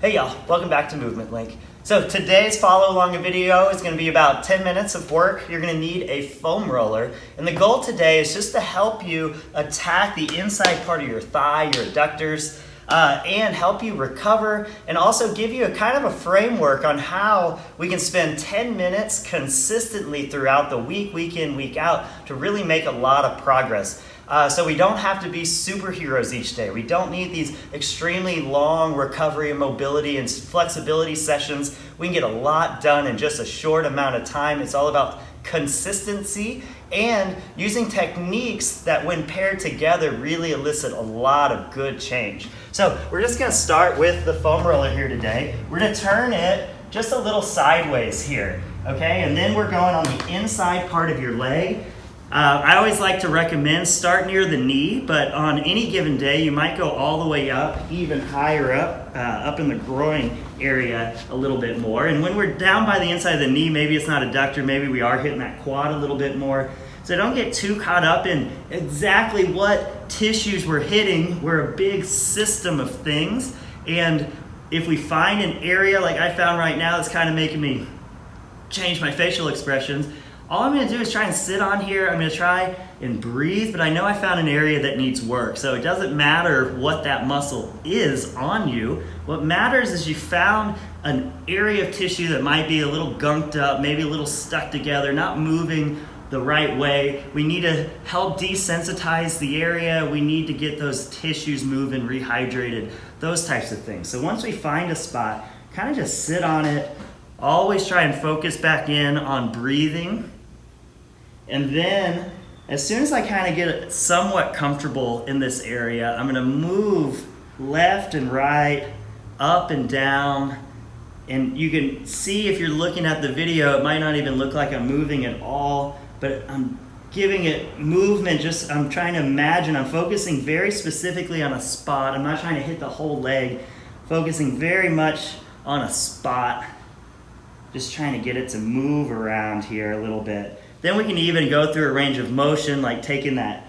Hey y'all, welcome back to Movement Link. So today's follow along video is going to be about 10 minutes of work. You're going to need a foam roller, and the goal today is just to help you attack the inside part of your thigh, your adductors, and help you recover, and also give you a kind of a framework on how we can spend 10 minutes consistently throughout the week in, week out to really make a lot of progress. So we don't have to be superheroes each day. We don't need these extremely long recovery and mobility and flexibility sessions. We can get a lot done in just a short amount of time. It's all about consistency and using techniques that when paired together really elicit a lot of good change. So we're just gonna start with the foam roller here today. We're gonna turn it just a little sideways here, okay? And then we're going on the inside part of your leg. I always like to recommend start near the knee, but on any given day, you might go all the way up, even higher up in the groin area a little bit more. And when we're down by the inside of the knee, maybe it's not adductor, maybe we are hitting that quad a little bit more. So don't get too caught up in exactly what tissues we're hitting. We're a big system of things. And if we find an area like I found right now that's kind of making me change my facial expressions, all I'm gonna do is try and sit on here. I'm gonna try and breathe, but I know I found an area that needs work. So it doesn't matter what that muscle is on you. What matters is you found an area of tissue that might be a little gunked up, maybe a little stuck together, not moving the right way. We need to help desensitize the area. We need to get those tissues moving, rehydrated, those types of things. So once we find a spot, kind of just sit on it. Always try and focus back in on breathing. And then, as soon as I kind of get somewhat comfortable in this area, I'm gonna move left and right, up and down. And you can see if you're looking at the video, it might not even look like I'm moving at all, but I'm giving it movement, I'm trying to imagine, I'm focusing very specifically on a spot. I'm not trying to hit the whole leg, focusing very much on a spot, just trying to get it to move around here a little bit. Then we can even go through a range of motion, like taking that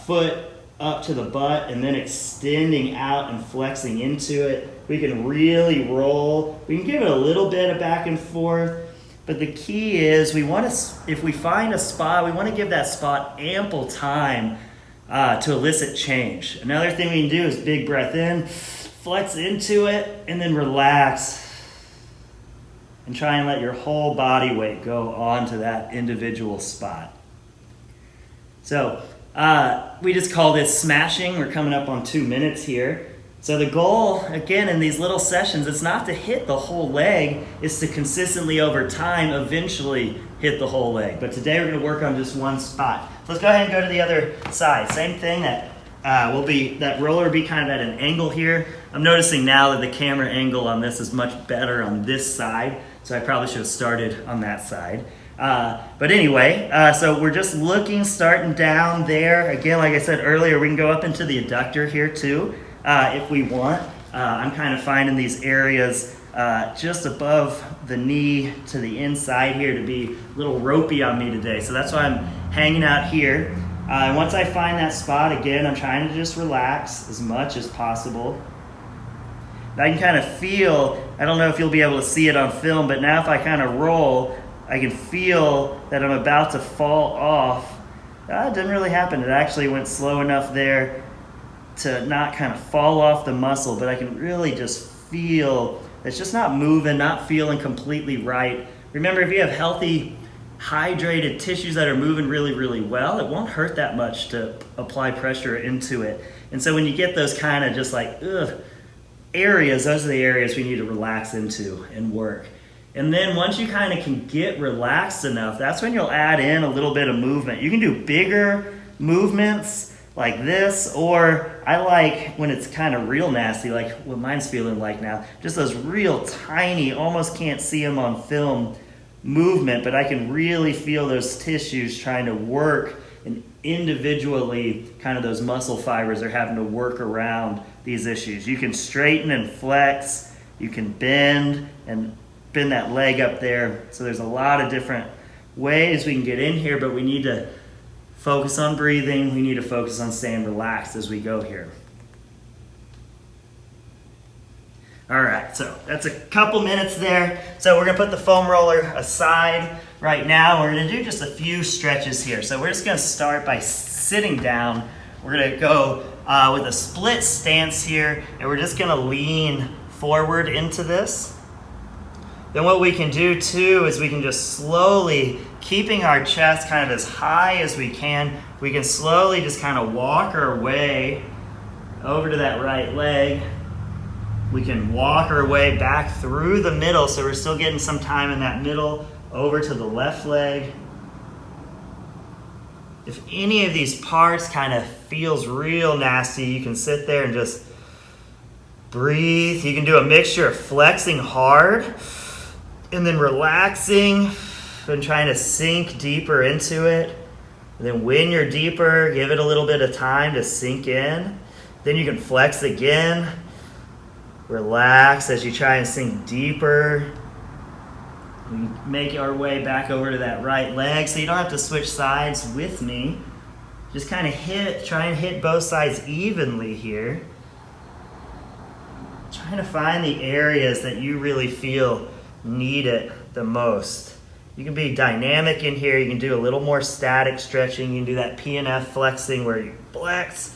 foot up to the butt and then extending out and flexing into it. We can really roll. We can give it a little bit of back and forth, but the key is if we find a spot, we want to give that spot ample time to elicit change. Another thing we can do is big breath in, flex into it, and then relax. And try and let your whole body weight go onto that individual spot. So we just call this smashing. We're coming up on 2 minutes here. So the goal, again, in these little sessions, it's not to hit the whole leg, it's to consistently over time eventually hit the whole leg. But today we're gonna work on just one spot. So let's go ahead and go to the other side. Same thing, that roller will be kind of at an angle here. I'm noticing now that the camera angle on this is much better on this side, so I probably should have started on that side. But anyway, so we're just starting down there. Again, like I said earlier, we can go up into the adductor here too, if we want. I'm kind of finding these areas just above the knee to the inside here to be a little ropey on me today. So that's why I'm hanging out here. Once I find that spot, again, I'm trying to just relax as much as possible. I can kind of feel, I don't know if you'll be able to see it on film, but now if I kind of roll, I can feel that I'm about to fall off. It didn't really happen. It actually went slow enough there to not kind of fall off the muscle, but I can really just feel it's just not moving, not feeling completely right. Remember, if you have healthy, hydrated tissues that are moving really, really well, it won't hurt that much to apply pressure into it. And so when you get those kind of just like, areas, those are the areas we need to relax into and work. And then once you kind of can get relaxed enough, that's when you'll add in a little bit of movement. You can do bigger movements like this, or I like when it's kind of real nasty, like what mine's feeling like now, just those real tiny, almost can't see them on film movement, but I can really feel those tissues trying to work, and individually kind of those muscle fibers are having to work around these issues. You can straighten and flex, you can bend that leg up there. So there's a lot of different ways we can get in here, but we need to focus on breathing. We need to focus on staying relaxed as we go here. All right, so that's a couple minutes there. So we're gonna put the foam roller aside right now. We're gonna do just a few stretches here. So we're just gonna start by sitting down. We're gonna go with a split stance here, and we're just gonna lean forward into this. Then what we can do too is we can just slowly, keeping our chest kind of as high as we can slowly just kind of walk our way over to that right leg. We can walk our way back through the middle, so we're still getting some time in that middle, over to the left leg. If any of these parts kind of feels real nasty, you can sit there and just breathe. You can do a mixture of flexing hard and then relaxing and trying to sink deeper into it. And then when you're deeper, give it a little bit of time to sink in. Then you can flex again. Relax as you try and sink deeper. We make our way back over to that right leg, so you don't have to switch sides with me. Just kind of try and hit both sides evenly here. Trying to find the areas that you really feel need it the most. You can be dynamic in here. You can do a little more static stretching. You can do that PNF flexing where you flex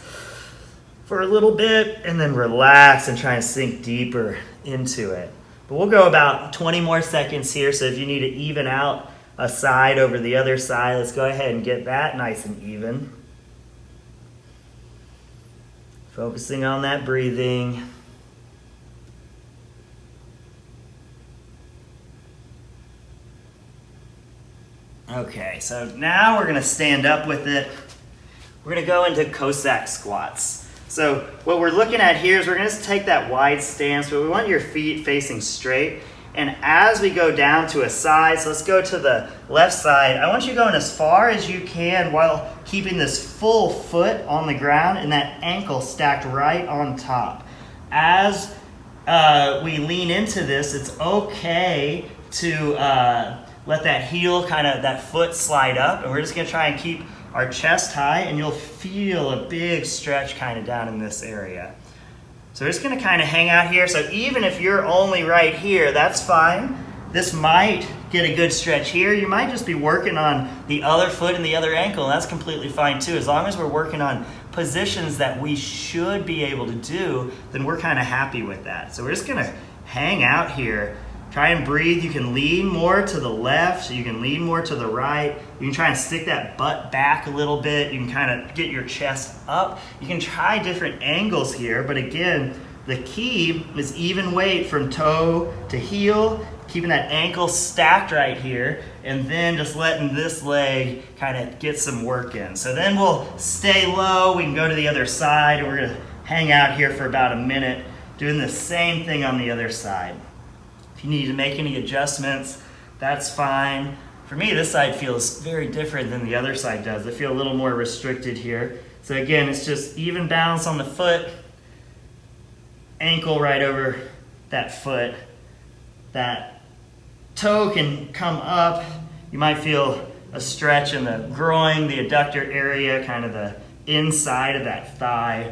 for a little bit and then relax and try and sink deeper into it. But we'll go about 20 more seconds here, so if you need to even out a side over the other side, let's go ahead and get that nice and even. Focusing on that breathing. Okay, so now we're gonna stand up with it. We're gonna go into Cossack squats. So what we're looking at here is we're gonna take that wide stance, but we want your feet facing straight. And as we go down to a side, so let's go to the left side, I want you going as far as you can while keeping this full foot on the ground and that ankle stacked right on top. As we lean into this, it's okay to let that heel, that foot slide up, and we're just gonna try and keep our chest high, and you'll feel a big stretch kind of down in this area. So we're just gonna kind of hang out here. So even if you're only right here, that's fine. This might get a good stretch here. You might just be working on the other foot and the other ankle, and that's completely fine too. As long as we're working on positions that we should be able to do, then we're kind of happy with that. So we're just gonna hang out here. Try and breathe. You can lean more to the left, so you can lean more to the right. You can try and stick that butt back a little bit. You can kind of get your chest up. You can try different angles here, but again, the key is even weight from toe to heel, keeping that ankle stacked right here, and then just letting this leg kind of get some work in. So then we'll stay low. We can go to the other side, and we're gonna hang out here for about a minute, doing the same thing on the other side. If you need to make any adjustments, that's fine. For me, this side feels very different than the other side does. I feel a little more restricted here. So again, it's just even balance on the foot, ankle right over that foot. That toe can come up. You might feel a stretch in the groin, the adductor area, kind of the inside of that thigh.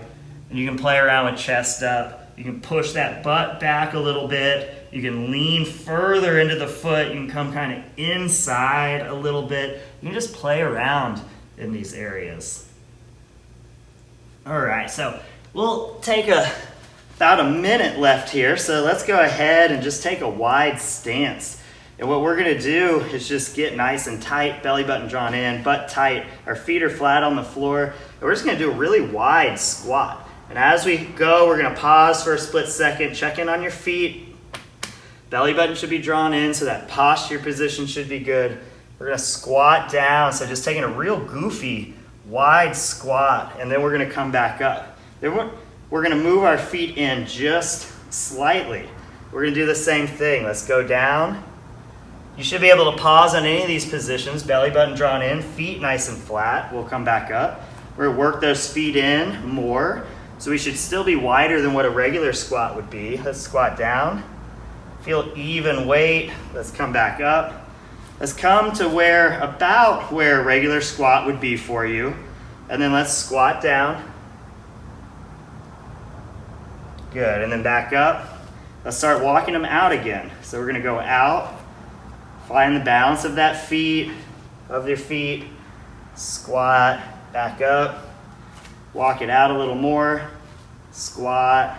And you can play around with chest up. You can push that butt back a little bit. You can lean further into the foot. You can come kind of inside a little bit. You can just play around in these areas. All right, so we'll take about a minute left here. So let's go ahead and just take a wide stance. And what we're gonna do is just get nice and tight, belly button drawn in, butt tight. Our feet are flat on the floor. And we're just gonna do a really wide squat. And as we go, we're gonna pause for a split second, check in on your feet. Belly button should be drawn in, so that posture position should be good. We're gonna squat down, so just taking a real goofy, wide squat, and then we're gonna come back up. Then we're gonna move our feet in just slightly. We're gonna do the same thing. Let's go down. You should be able to pause on any of these positions, belly button drawn in, feet nice and flat. We'll come back up. We're gonna work those feet in more, so we should still be wider than what a regular squat would be. Let's squat down. Feel even weight. Let's come back up. Let's come to about where a regular squat would be for you. And then let's squat down. Good, and then back up. Let's start walking them out again. So we're gonna go out, find the balance of that feet, of your feet, squat, back up, walk it out a little more, squat,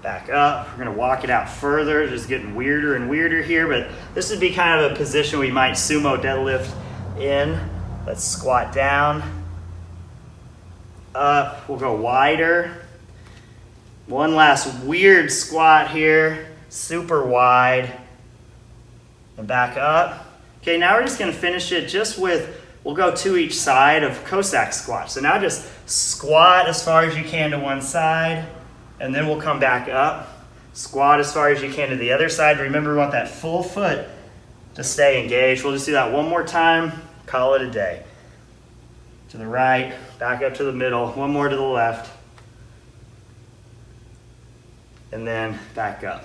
back up. We're gonna walk it out further, just getting weirder and weirder here, but this would be kind of a position we might sumo deadlift in. Let's squat down, up, we'll go wider. One last weird squat here, super wide, and back up. Okay, now we're just gonna finish it just with, we'll go to each side of Cossack squats. So now just squat as far as you can to one side, and then we'll come back up. Squat as far as you can to the other side. Remember, we want that full foot to stay engaged. We'll just do that one more time, call it a day. To the right, back up to the middle, one more to the left, and then back up.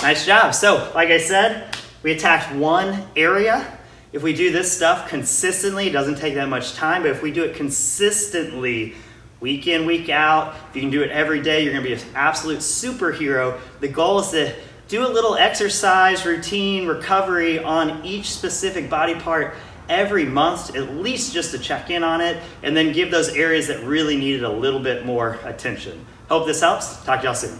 Nice job. So, like I said, we attacked one area. If we do this stuff consistently, it doesn't take that much time, but if we do it consistently, week in, week out, if you can do it every day, you're gonna be an absolute superhero. The goal is to do a little exercise, routine, recovery on each specific body part every month, at least just to check in on it, and then give those areas that really needed a little bit more attention. Hope this helps. Talk to y'all soon.